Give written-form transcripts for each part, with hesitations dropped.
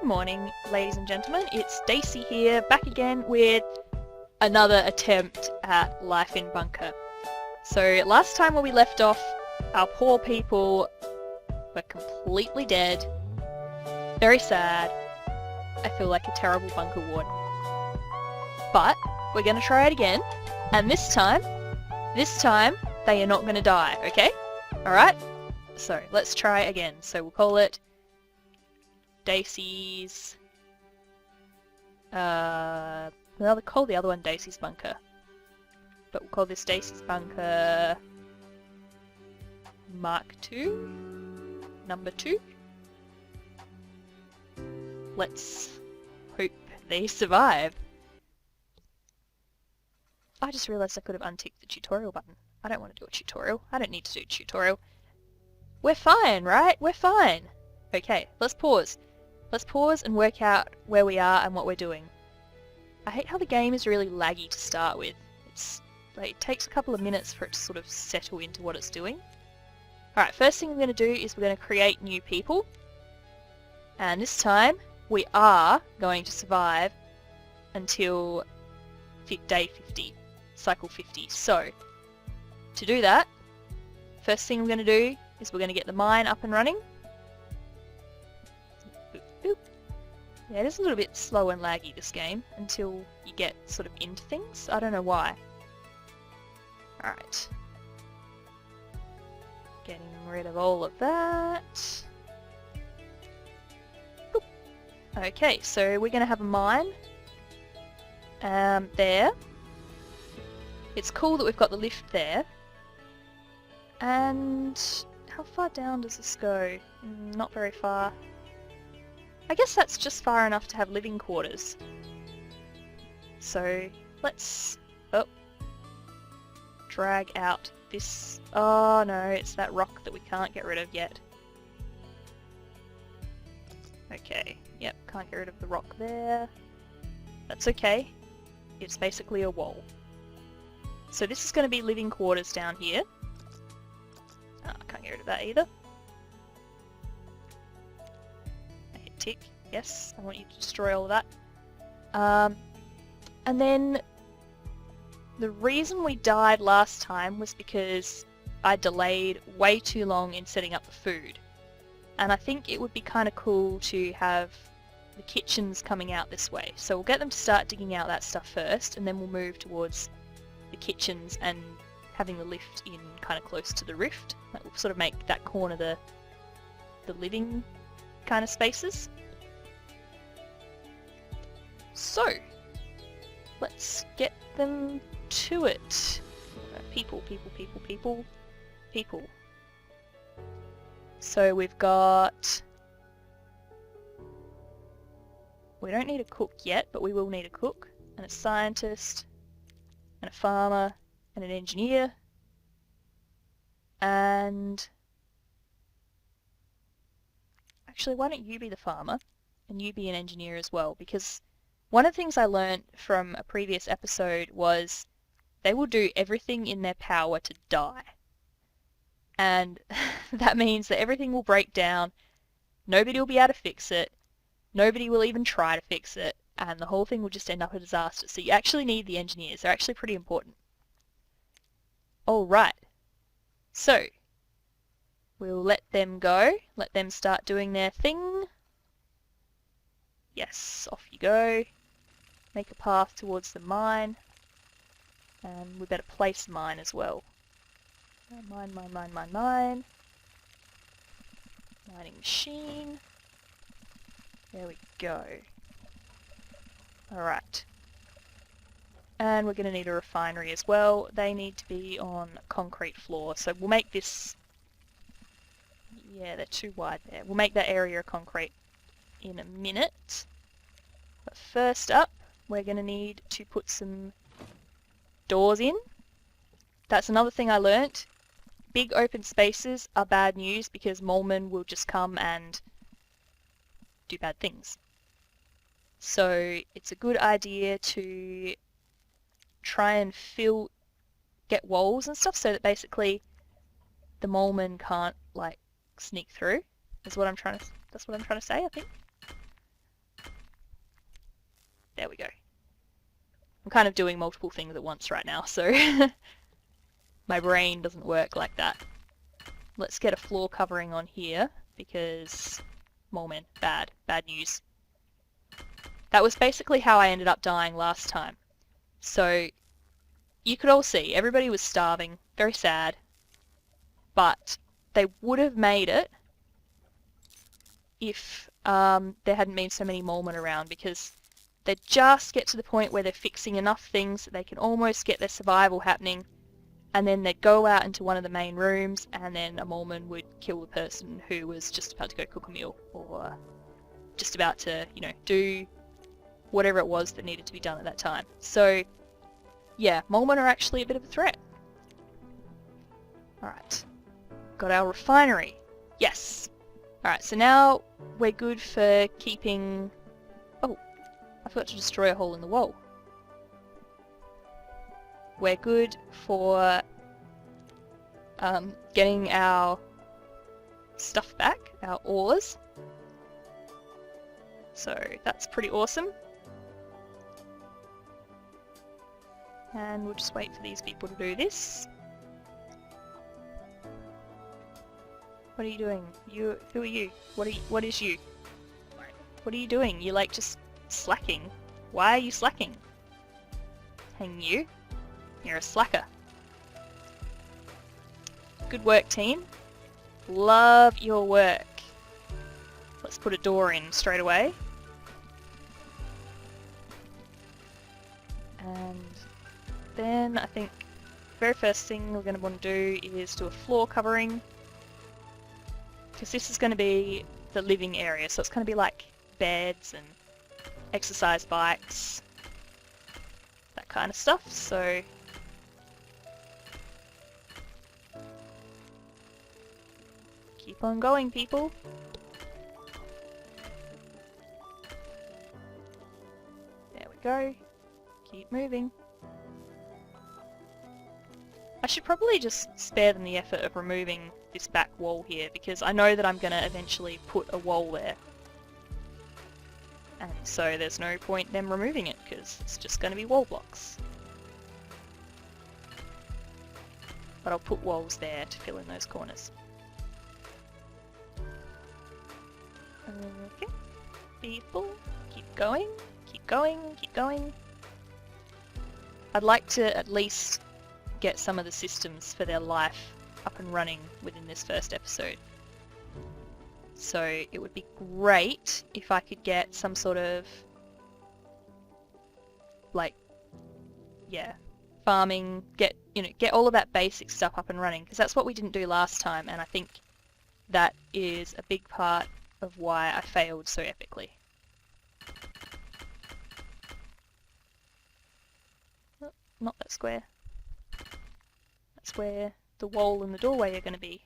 Good morning, ladies and gentlemen. It's Daicey here, back again with another attempt at life in bunker. So last time when we left off, our poor people were completely dead. Very sad. I feel like a terrible bunker warden. But we're going to try it again, and this time, they are not going to die, okay? Alright? So let's try again. So we'll call it Daicey's... I'll call the other one Daicey's bunker. But we'll call this Daicey's bunker Mark II? Number 2? Let's hope they survive. I just realised I could have unticked the tutorial button. I don't want to do a tutorial. I don't need to do a tutorial. We're fine, right? We're fine. Okay, let's pause. Let's pause and work out where we are and what we're doing. I hate how the game is really laggy to start with. It's like, it takes a couple of minutes for it to sort of settle into what it's doing. Alright, first thing we're going to do is we're going to create new people. And this time, we are going to survive until day 50, cycle 50. So, to do that, first thing we're going to do is we're going to get the mine up and running. Yeah, it is a little bit slow and laggy, this game, until you get sort of into things. I don't know why. Alright. Getting rid of all of that. Boop. Okay, so we're going to have a mine. There. It's cool that we've got the lift there. And how far down does this go? Not very far. I guess that's just far enough to have living quarters. So let's drag out this. Oh no, it's that rock that we can't get rid of yet. Okay, yep, can't get rid of the rock there. That's okay. It's basically a wall. So this is going to be living quarters down here. Oh, I can't get rid of that either. Tick. Yes, I want you to destroy all of that. And then the reason we died last time was because I delayed way too long in setting up the food. And I think it would be kind of cool to have the kitchens coming out this way. So we'll get them to start digging out that stuff first, and then we'll move towards the kitchens and having the lift in kind of close to the rift. That will sort of make that corner the living kind of spaces. So, let's get them to it. People. So we've got... We don't need a cook yet, but we will need a cook, and a scientist, and a farmer, and an engineer, and... Actually, why don't you be the farmer, and you be an engineer as well, because one of the things I learned from a previous episode was they will do everything in their power to die. And that means that everything will break down, nobody will be able to fix it, nobody will even try to fix it, and the whole thing will just end up a disaster. So you actually need the engineers, they're actually pretty important. Alright, so we'll let them go, let them start doing their thing. Yes, off you go. Make a path towards the mine. And we better place mine as well. Mine. Mining machine. There we go. Alright. And we're going to need a refinery as well. They need to be on a concrete floor. So we'll make this... Yeah, they're too wide there. We'll make that area concrete in a minute. But first up, we're going to need to put some doors in. That's another thing I learnt. Big open spaces are bad news because molemen will just come and do bad things. So it's a good idea to try and get walls and stuff so that basically the molemen can't like sneak through. Is what I'm trying to. That's what I'm trying to say, I think. There we go. I'm kind of doing multiple things at once right now, so my brain doesn't work like that. Let's get a floor covering on here, because mole men, bad news. That was basically how I ended up dying last time. So you could all see, everybody was starving, very sad, but they would have made it if there hadn't been so many mole men around, because they just get to the point where they're fixing enough things that they can almost get their survival happening, and then they'd go out into one of the main rooms, and then a mole man would kill the person who was just about to go cook a meal, or just about to, you know, do whatever it was that needed to be done at that time. So yeah, mole men are actually a bit of a threat. Alright, got our refinery. Yes! Alright, so now we're good for keeping... Oh, I forgot to destroy a hole in the wall. We're good for getting our stuff back, our ores. So that's pretty awesome. And we'll just wait for these people to do this. What are you doing? Who are you? What is you? What are you doing? You're like just slacking. Why are you slacking? Hang you. You're a slacker. Good work, team. Love your work. Let's put a door in straight away. And then I think the very first thing we're going to want to do is do a floor covering, because this is going to be the living area, so it's going to be like beds and exercise bikes, that kind of stuff. So keep on going, people. There we go. Keep moving. I should probably just spare them the effort of removing this back wall here, because I know that I'm going to eventually put a wall there. And so there's no point them removing it, because it's just going to be wall blocks. But I'll put walls there to fill in those corners. Okay. People, keep going, keep going, keep going. I'd like to at least get some of the systems for their life up and running within this first episode. So it would be great if I could get some sort of, like, yeah, farming, get all of that basic stuff up and running, because that's what we didn't do last time, and I think that is a big part of why I failed so epically. Oh, not that square. That's where the wall and the doorway are going to be.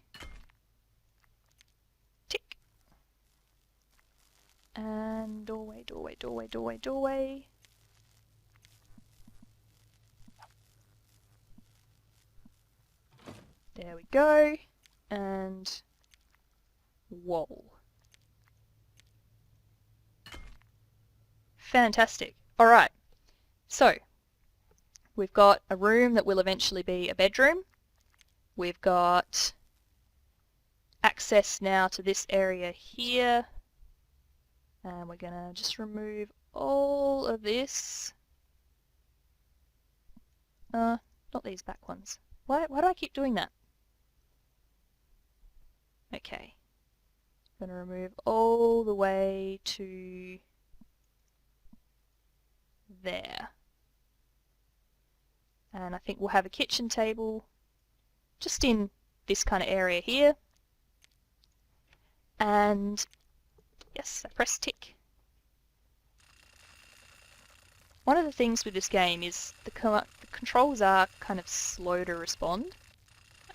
Tick. And doorway, doorway, doorway, doorway, doorway. There we go. And wall. Fantastic. Alright. So, we've got a room that will eventually be a bedroom. We've got access now to this area here. And we're going to just remove all of this. Not these back ones. Why do I keep doing that? Okay. I'm going to remove all the way to there. And I think we'll have a kitchen table just in this kind of area here. And yes, I press tick. One of the things with this game is the controls are kind of slow to respond.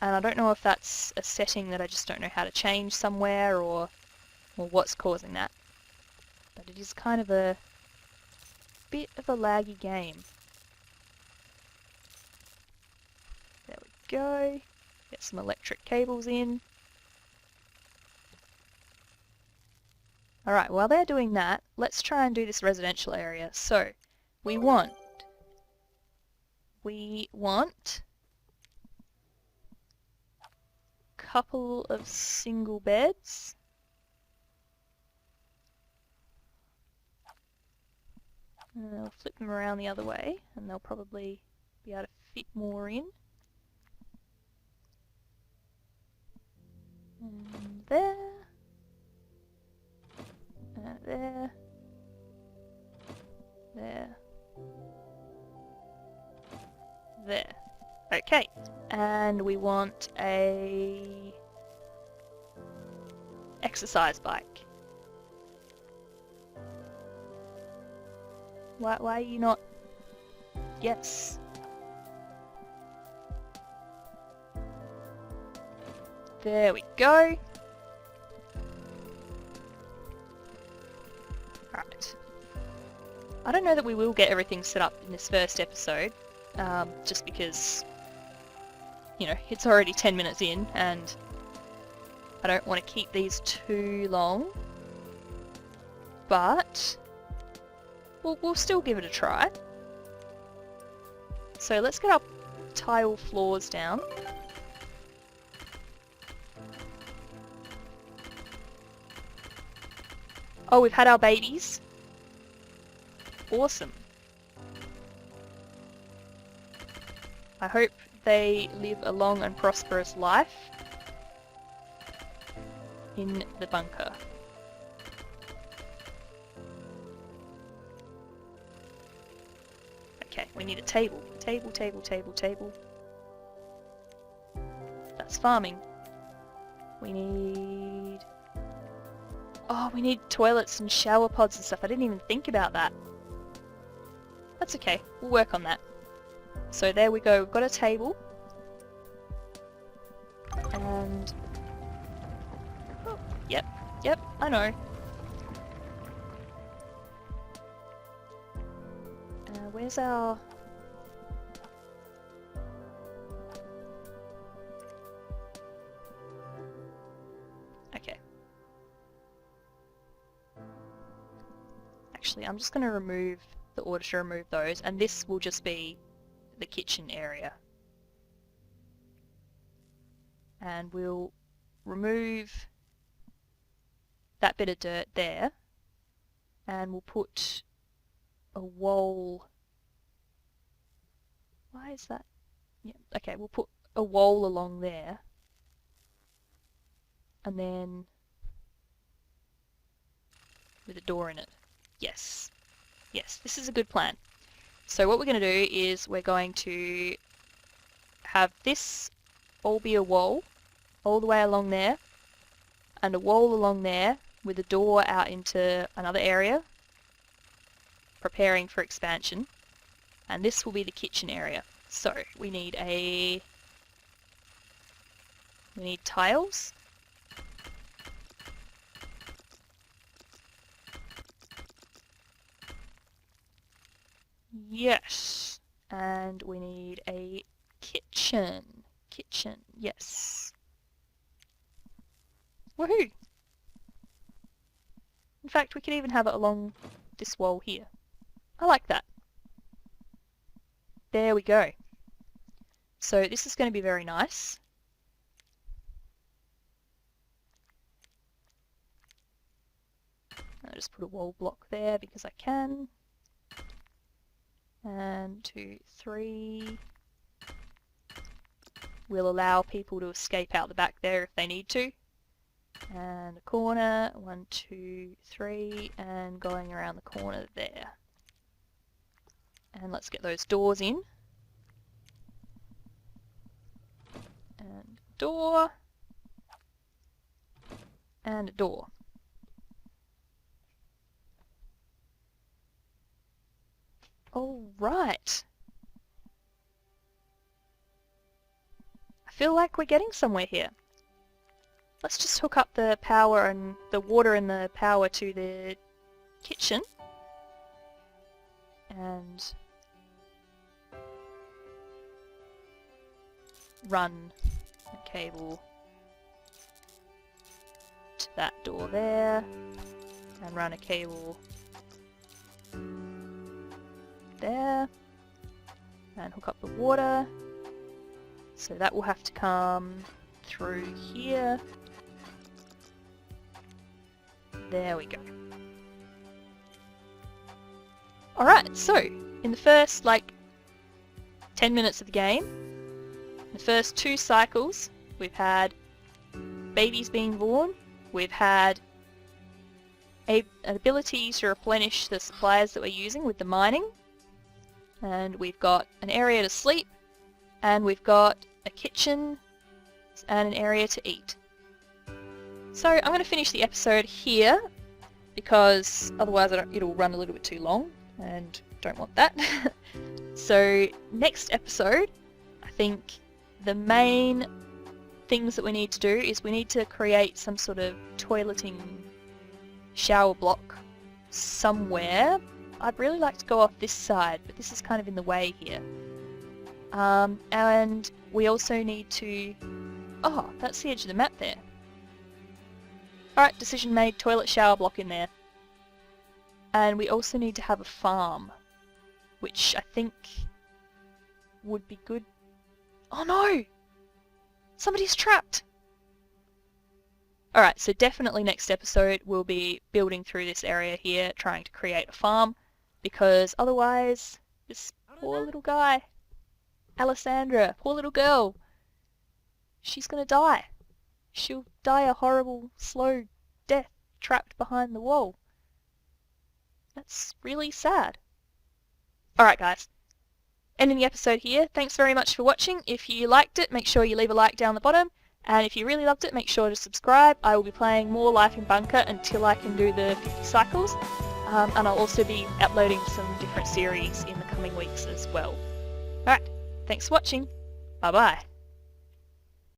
And I don't know if that's a setting that I just don't know how to change somewhere, or what's causing that. But it is kind of a bit of a laggy game. There we go. Get some electric cables in. Alright, while they're doing that, let's try and do this residential area. So, we want a couple of single beds. And I'll flip them around the other way, and they'll probably be able to fit more in. And there. And there. There. There. Okay. And we want a exercise bike. Why are you not? Yes. There we go. Right. I don't know that we will get everything set up in this first episode, just because, you know, it's already 10 minutes in and I don't want to keep these too long, but we'll still give it a try. So let's get our tile floors down. Oh, we've had our babies. Awesome. I hope they live a long and prosperous life in the bunker. Okay, we need a table. Table, table, table, table. That's farming. We need... Oh, we need toilets and shower pods and stuff. I didn't even think about that. That's okay. We'll work on that. So there we go. We've got a table. And... Oh, yep. Yep, I know. Where's our... Okay. Actually, I'm just going to remove the order to remove those, and this will just be the kitchen area. And we'll remove that bit of dirt there, and we'll put a wall... Why is that? Yeah, okay, we'll put a wall along there, and then with a door in it. Yes. Yes, this is a good plan. So what we're going to do is we're going to have this all be a wall all the way along there, and a wall along there with a door out into another area, preparing for expansion. And this will be the kitchen area. So we need tiles. Yes. And we need a kitchen. Kitchen, yes. Woohoo! In fact, we could even have it along this wall here. I like that. There we go. So this is going to be very nice. I'll just put a wall block there because I can. And 2, 3. We'll allow people to escape out the back there if they need to. And a corner, 1, 2, 3, and going around the corner there. And let's get those doors in. And door. And a door. All right. I feel like we're getting somewhere here. Let's just hook up the power and the water and the power to the kitchen. And run a cable to that door there, and run a cable there. And hook up the water. So that will have to come through here. There we go. Alright, so in the first 10 minutes of the game, the first 2 cycles, we've had babies being born, we've had an ability to replenish the supplies that we're using with the mining, and we've got an area to sleep, and we've got a kitchen and an area to eat. So I'm going to finish the episode here because otherwise it'll run a little bit too long and don't want that. So next episode, I think the main things that we need to do is we need to create some sort of toileting shower block somewhere. I'd really like to go off this side, but this is kind of in the way here. And we also need to... Oh, that's the edge of the map there. Alright, decision made, toilet shower block in there. And we also need to have a farm, which I think would be good. Oh no! Somebody's trapped! Alright, so definitely next episode we'll be building through this area here, trying to create a farm, because otherwise this poor little guy, Alessandra, poor little girl, she's gonna die. She'll die a horrible, slow death trapped behind the wall. That's really sad. Alright guys, ending the episode here. Thanks very much for watching. If you liked it, make sure you leave a like down the bottom. And if you really loved it, make sure to subscribe. I will be playing more Life in Bunker until I can do the 50 cycles. And I'll also be uploading some different series in the coming weeks as well. Alright, thanks for watching. Bye bye.